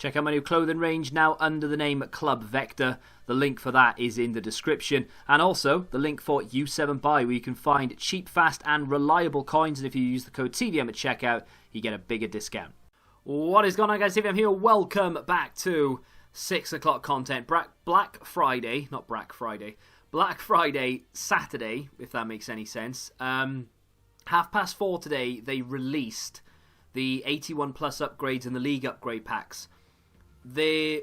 Check out my new clothing range now under the name Club Vector. The link for that is in the description. And also the link for U7 Buy, where you can find cheap, fast and reliable coins. And if you use the code TVM at checkout, you get a bigger discount. What is going on, guys? TVM here. Welcome back to 6 o'clock content. Black Friday Saturday, if that makes any sense. 4:30 today, they released the 81 plus upgrades and the League upgrade packs. There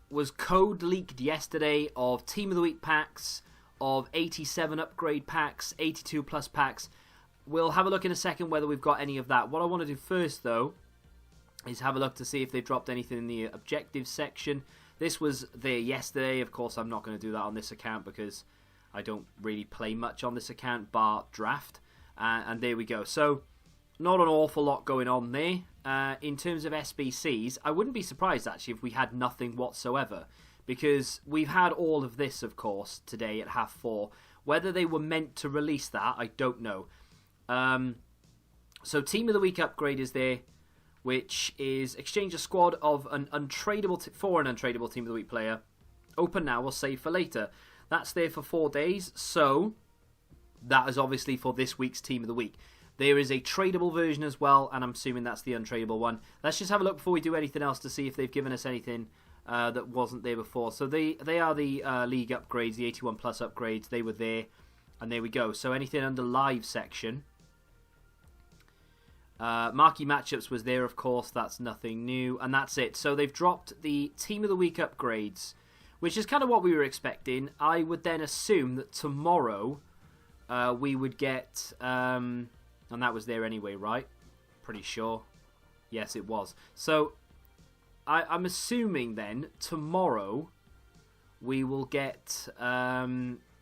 was code leaked yesterday of Team of the Week packs, of 87 upgrade packs, 82 plus packs. We'll have a look in a second whether we've got any of that. What I want to do first, though, is have a look to see if they dropped anything in the objectives section. This was there yesterday. Of course, I'm not going to do that on this account because I don't really play much on this account, bar draft. And there we go. So, not an awful lot going on there. In terms of Sbc'S, I wouldn't be surprised actually if we had nothing whatsoever, because we've had all of this, of course, today at 4:30. Whether they were meant to release that, I don't know. So Team of the Week upgrade is there, which is exchange a squad of an untradeable for an untradeable Team of the Week player. Open now or save for later. That's there for 4 days, so that is obviously for this week's Team of the Week. There is a tradable version as well, and I'm assuming that's the untradeable one. Let's just have a look before we do anything else to see if they've given us anything that wasn't there before. So they are the League upgrades, the 81 plus upgrades. They were there, and there we go. So anything under live section. Marquee matchups was there, of course. That's nothing new, and that's it. So they've dropped the Team of the Week upgrades, which is kind of what we were expecting. I would then assume that tomorrow we would get... and that was there anyway, right? Pretty sure. Yes, it was. So, I'm assuming then, tomorrow, we will get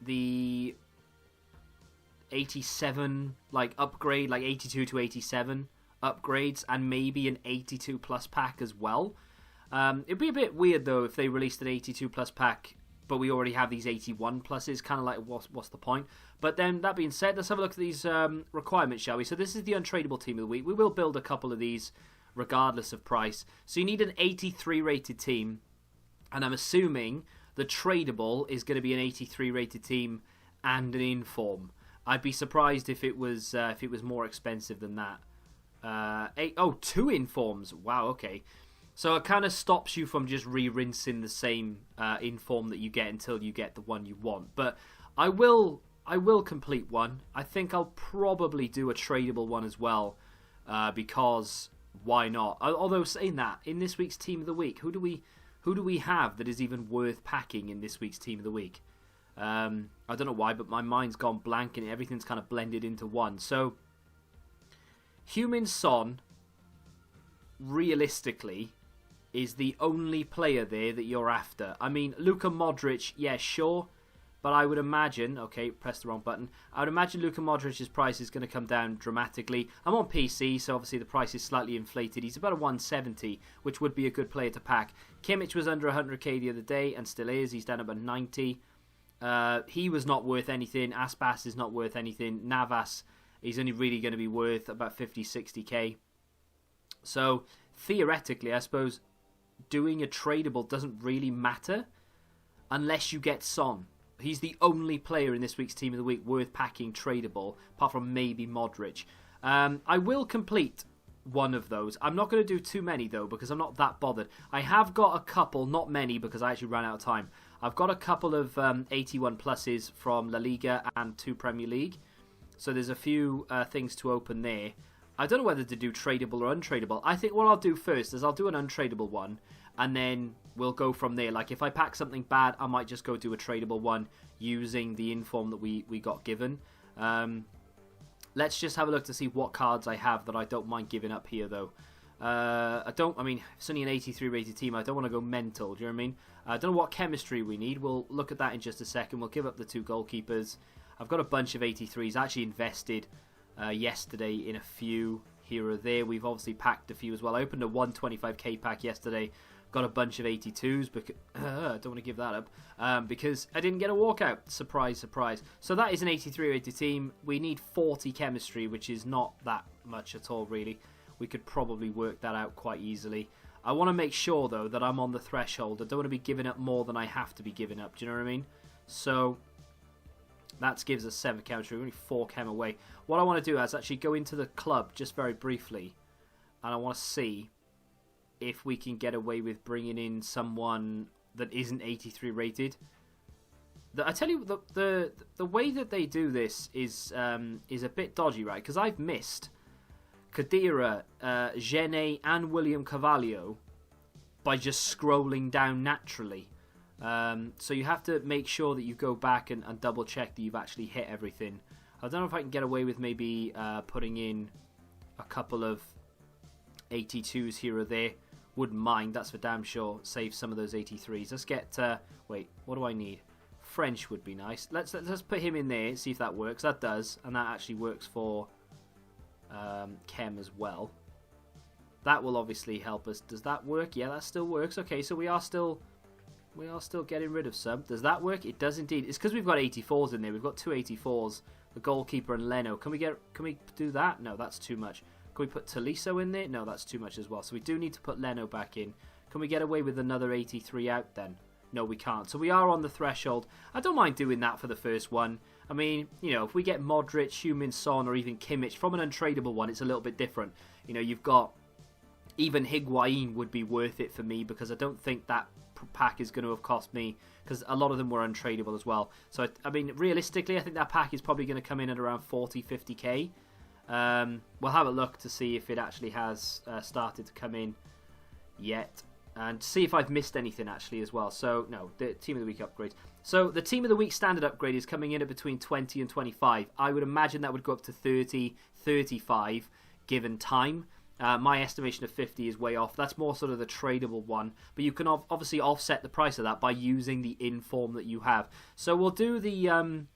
the 87, upgrade, 82 to 87 upgrades, and maybe an 82 plus pack as well. It'd be a bit weird, though, if they released an 82 plus pack, but we already have these 81 pluses, kind of like, what's the point? But then, that being said, let's have a look at these requirements, shall we? So this is the untradeable Team of the Week. We will build a couple of these, regardless of price. So you need an 83 rated team, and I'm assuming the tradable is going to be an 83 rated team and an inform. I'd be surprised if it was more expensive than that. 2 informs. Wow, okay. So it kind of stops you from just re-rinsing the same inform that you get until you get the one you want. But I will complete one. I think I'll probably do a tradable one as well, because why not? Although saying that, in this week's Team of the Week, who do we have that is even worth packing in this week's Team of the Week? I don't know why, but my mind's gone blank and everything's kind of blended into one. So, Heung-min Son, realistically, is the only player there that you're after. I mean, Luka Modric, yeah, sure. But I would imagine... Okay, press the wrong button. I would imagine Luka Modric's price is going to come down dramatically. I'm on PC, so obviously the price is slightly inflated. He's about a 170, which would be a good player to pack. Kimmich was under 100k the other day, and still is. He's down about 90. He was not worth anything. Aspas is not worth anything. Navas is only really going to be worth about 50, 60k. So, theoretically, I suppose doing a tradable doesn't really matter unless you get Son. He's the only player in this week's Team of the Week worth packing tradable, apart from maybe Modric. I will complete one of those. I'm not going to do too many, though, because I'm not that bothered. I have got a couple, not many, because I actually ran out of time. I've got a couple of 81 pluses from La Liga and 2 Premier League. So there's a few things to open there. I don't know whether to do tradable or untradeable. I think what I'll do first is I'll do an untradeable one, and then we'll go from there. Like, if I pack something bad, I might just go do a tradable one using the inform that we got given. Let's just have a look to see what cards I have that I don't mind giving up here, though. I mean, it's only an 83 rated team. I don't want to go mental, do you know what I mean? I don't know what chemistry we need. We'll look at that in just a second. We'll give up the 2 goalkeepers. I've got a bunch of 83s. I actually invested yesterday in a few here or there. We've obviously packed a few as well. I opened a 125k pack yesterday. Got a bunch of 82s, because I don't want to give that up, because I didn't get a walkout. Surprise, surprise. So that is an 83 rated team. We need 40 chemistry, which is not that much at all, really. We could probably work that out quite easily. I want to make sure, though, that I'm on the threshold. I don't want to be giving up more than I have to be giving up. Do you know what I mean? So that gives us 7 chemistry. We're only 4 chem away. What I want to do is actually go into the club just very briefly, and I want to see if we can get away with bringing in someone that isn't 83 rated. I tell you, the way that they do this is a bit dodgy, right? Because I've missed Khedira, Genet, and William Carvalho by just scrolling down naturally. So you have to make sure that you go back and double check that you've actually hit everything. I don't know if I can get away with maybe putting in a couple of 82s here or there. Wouldn't mind, that's for damn sure. Save some of those 83s. Let's get, wait, what do I need? French would be nice. Let's put him in there, see if that works. That does, and that actually works for Chem as well. That will obviously help us. Does that work? Yeah, that still works. Okay, so we are still getting rid of some. Does that work? It does indeed. It's because we've got 84s in there. We've got 2 84s, the goalkeeper and Leno. Can we do that? No, that's too much. Can we put Tolisso in there? No, that's too much as well. So we do need to put Leno back in. Can we get away with another 83 out then? No, we can't. So we are on the threshold. I don't mind doing that for the first one. I mean, you know, if we get Modric, Heung-min Son, or even Kimmich from an untradeable one, it's a little bit different. You know, you've got even Higuain would be worth it for me because I don't think that pack is going to have cost me because a lot of them were untradeable as well. So, I mean, realistically, I think that pack is probably going to come in at around 40, 50k. We'll have a look to see if it actually has started to come in yet. And see if I've missed anything actually as well. So, no, the Team of the Week upgrade. So, the Team of the Week standard upgrade is coming in at between 20 and 25. I would imagine that would go up to 30, 35 given time. My estimation of 50 is way off. That's more sort of the tradable one. But you can obviously offset the price of that by using the inform that you have. So, we'll do the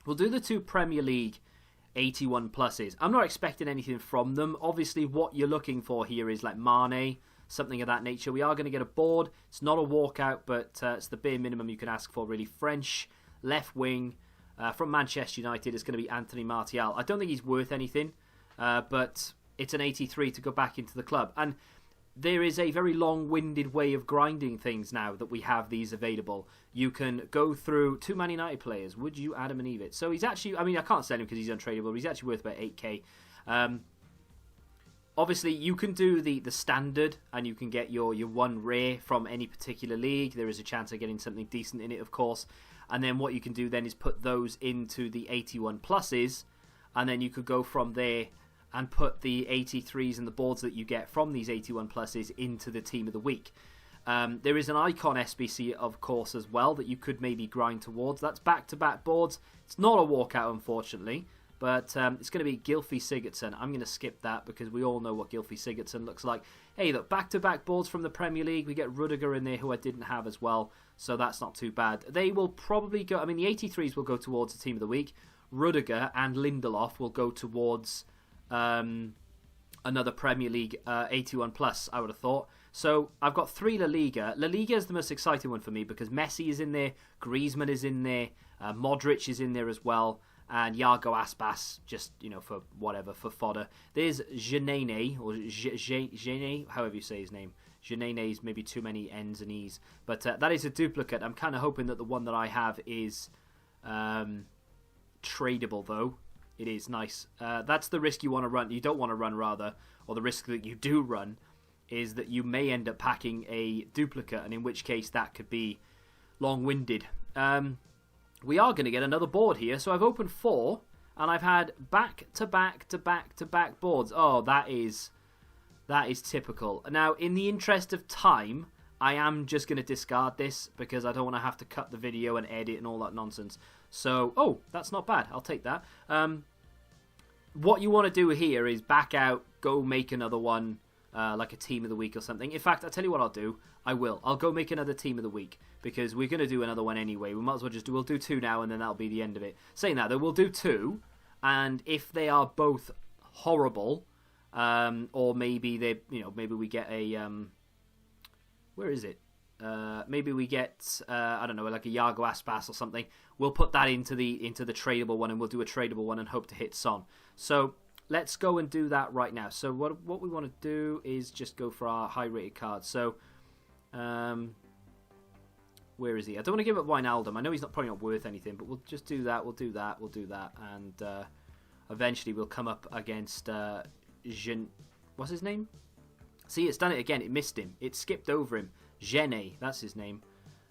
2 Premier League 81 pluses. I'm not expecting anything from them. Obviously, what you're looking for here is like Mane, something of that nature. We are going to get a board. It's not a walkout, but it's the bare minimum you can ask for, really. French, left wing, from Manchester United, is going to be Anthony Martial. I don't think he's worth anything, but it's an 83 to go back into the club. And there is a very long-winded way of grinding things now that we have these available. You can go through 2 Man United players. Would you Adam and Eve? So he's actually, I mean, I can't sell him because he's untradeable, but he's actually worth about 8k. Obviously, you can do the standard, and you can get your 1 rare from any particular league. There is a chance of getting something decent in it, of course. And then what you can do then is put those into the 81 pluses, and then you could go from there and put the 83s and the boards that you get from these 81 pluses into the Team of the Week. There is an Icon SBC, of course, as well, that you could maybe grind towards. That's back-to-back boards. It's not a walkout, unfortunately. But it's going to be Gylfi Sigurdsson. I'm going to skip that because we all know what Gylfi Sigurdsson looks like. Hey, look, back-to-back boards from the Premier League. We get Rudiger in there, who I didn't have as well. So that's not too bad. They will probably go... I mean, the 83s will go towards the Team of the Week. Rudiger and Lindelof will go towards another Premier League 81 plus, I would have thought. So I've got 3 La Liga. La Liga is the most exciting one for me because Messi is in there, Griezmann is in there, Modric is in there as well. And Iago Aspas, just, you know, for whatever, for fodder. There's Genene, or Gene, however you say his name. Genene is maybe too many N's and E's. But that is a duplicate. I'm kind of hoping that the one that I have is tradable, though. It is nice. That's the risk you want to run. You don't want to run, rather. Or the risk that you do run is that you may end up packing a duplicate. And in which case, that could be long-winded. We are going to get another board here. So I've opened 4, and I've had back-to-back-to-back-to-back boards. Oh, that is typical. Now, in the interest of time, I am just going to discard this because I don't want to have to cut the video and edit and all that nonsense. So, oh, that's not bad. I'll take that. What you want to do here is back out, go make another one, like a Team of the Week or something. In fact, I'll tell you what I'll do. I'll go make another Team of the Week because we're going to do another one anyway. We might as well we'll do 2 now and then that'll be the end of it. Saying that, though, we'll do 2, and if they are both horrible, or maybe maybe we get a, where is it? Maybe we get, I don't know, like a Iago Aspas or something. We'll put that into the tradable one, and we'll do a tradable one and hope to hit Son. So let's go and do that right now. So what we want to do is just go for our high-rated cards. So, where is he? I don't want to give up Wijnaldum. I know he's probably not worth anything, but we'll just do that. We'll do that. We'll do that. And eventually we'll come up against what's his name? See, it's done it again. It missed him. It skipped over him. Gene, that's his name.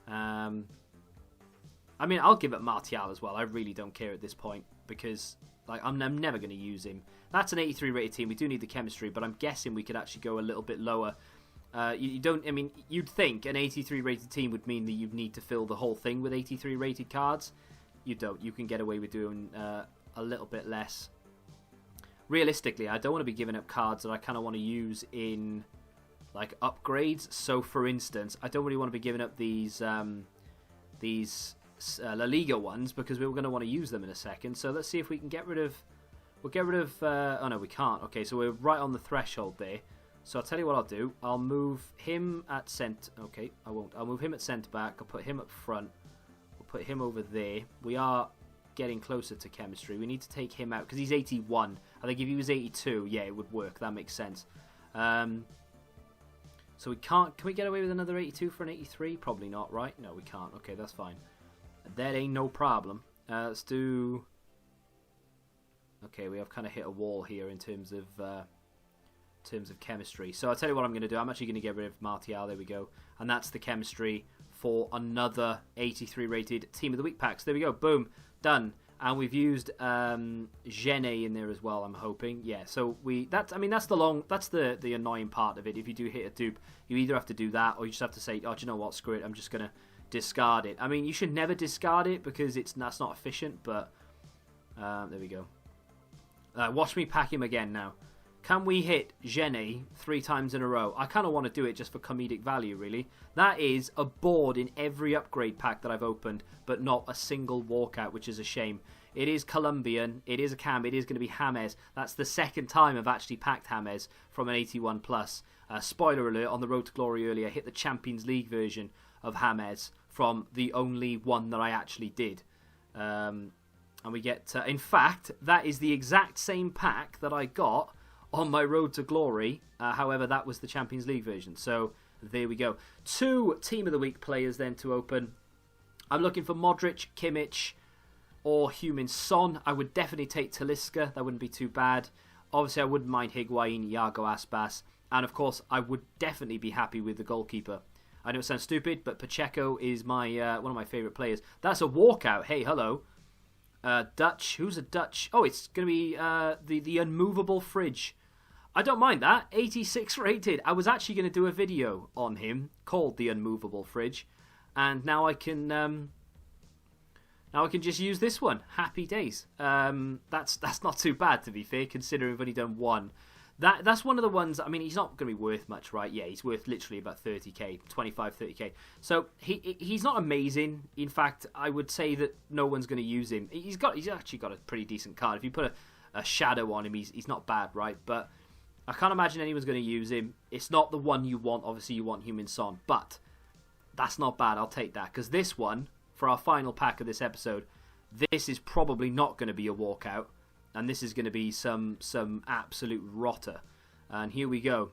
I mean, I'll give it Martial as well. I really don't care at this point because like I'm never going to use him. That's an 83 rated team. We do need the chemistry, but I'm guessing we could actually go a little bit lower. You don't. I mean, you'd think an 83 rated team would mean that you'd need to fill the whole thing with 83 rated cards. You don't. You can get away with doing a little bit less. Realistically, I don't want to be giving up cards that I kind of want to use in like upgrades. So, for instance, I don't really want to be giving up these La Liga ones because we're going to want to use them in a second. So let's see if we can get rid of. We'll get rid of. Oh no, we can't. Okay, so we're right on the threshold there. So I'll tell you what I'll do. I'll move him at centre. Okay, I won't. I'll move him at centre back. I'll put him up front. We'll put him over there. We are getting closer to chemistry. We need to take him out because he's 81. I think if he was 82, yeah, it would work. That makes sense. So we can't. Can we get away with another 82 for an 83? Probably not, right? No, we can't. Okay, that's fine. That ain't no problem. Let's do. Okay, we have kind of hit a wall here in terms of chemistry. So I'll tell you what I'm going to do. I'm actually going to get rid of Martial. There we go. And that's the chemistry for another 83 rated Team of the Week packs. There we go. Boom. Done. And we've used Gene in there as well, I'm hoping. Yeah, so that's the annoying part of it. If you do hit a dupe, you either have to do that or you just have to say, oh, do you know what? Screw it. I'm just going to discard it. I mean, you should never discard it because that's not efficient, but there we go. Watch me pack him again now. Can we hit Gene 3 times in a row? I kind of want to do it just for comedic value, really. That is a board in every upgrade pack that I've opened, but not a single walkout, which is a shame. It is Colombian, it is a cam, it is going to be James. That's the second time I've actually packed James from an 81 plus. Spoiler alert, on the Road to Glory earlier, I hit the Champions League version of James from the only one that I actually did. And we get, in fact, that is the exact same pack that I got on my Road to Glory. However, that was the Champions League version. So there we go. 2 Team of the Week players then to open. I'm looking for Modric, Kimmich, or Heung-min Son. I would definitely take Talisca. That wouldn't be too bad. Obviously, I wouldn't mind Higuain, Iago Aspas. And of course, I would definitely be happy with the goalkeeper. I know it sounds stupid, but Pacheco is my one of my favourite players. That's a walkout. Hey, hello. Dutch. Who's a Dutch? Oh, it's going to be the unmovable fridge. I don't mind that. 86 rated. I was actually going to do a video on him called the unmovable fridge, and now I can just use this one. Happy days. That's not too bad, to be fair, considering we've only done one. That's one of the ones. I mean, he's not going to be worth much, right? Yeah, he's worth literally about 30k, 25, 30k. So he's not amazing. In fact, I would say that no one's going to use him. He's actually got a pretty decent card. If you put a shadow on him, he's not bad, right? But I can't imagine anyone's going to use him. It's not the one you want. Obviously, you want Heung-min Son, but that's not bad. I'll take that because this one, for our final pack of this episode, this is probably not going to be a walkout. And this is going to be some absolute rotter. And here we go.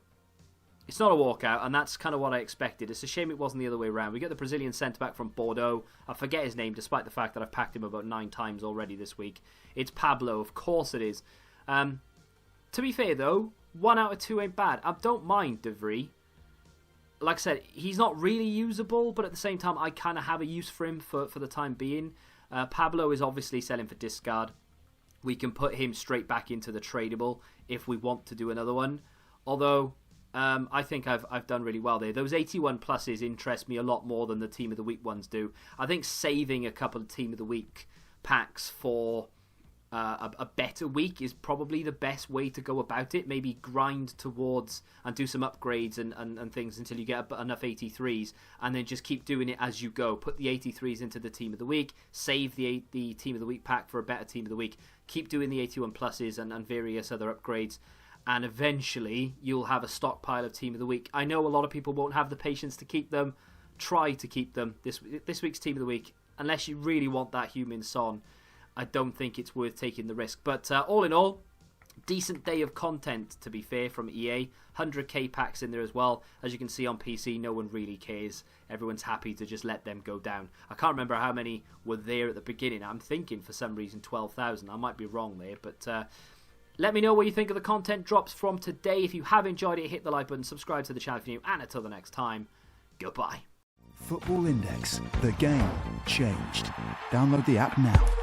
It's not a walkout, and that's kind of what I expected. It's a shame it wasn't the other way around. We get the Brazilian centre-back from Bordeaux. I forget his name, despite the fact that I've packed him about 9 times already this week. It's Pablo, of course it is. To be fair, though, 1 out of 2 ain't bad. I don't mind Dhir. Like I said, he's not really usable, but at the same time, I kind of have a use for him for the time being. Pablo is obviously selling for discard. We can put him straight back into the tradable if we want to do another one. Although, I think I've done really well there. Those 81 pluses interest me a lot more than the Team of the Week ones do. I think saving a couple of Team of the Week packs for a better week is probably the best way to go about it. Maybe grind towards and do some upgrades and things until you get enough 83s, and then just keep doing it as you go. Put the 83s into the Team of the Week, save the Team of the Week pack for a better Team of the Week, keep doing the 81 pluses and various other upgrades, and eventually you'll have a stockpile of Team of the Week. I know a lot of people won't have the patience to keep them. Try to keep them. This week's Team of the Week, unless you really want that Heung-min Son, I don't think it's worth taking the risk. But all in all, Decent day of content, to be fair, from EA. 100k packs in there as well. As you can see on PC, no one really cares. Everyone's happy to just let them go down. I can't remember how many were there at the beginning. I'm thinking for some reason 12,000. I might be wrong there, but let me know what you think of the content drops from today. If you have enjoyed it, hit the like button, subscribe to the channel if you're new, and until the next time, goodbye. Football Index. The game changed. Download the app now.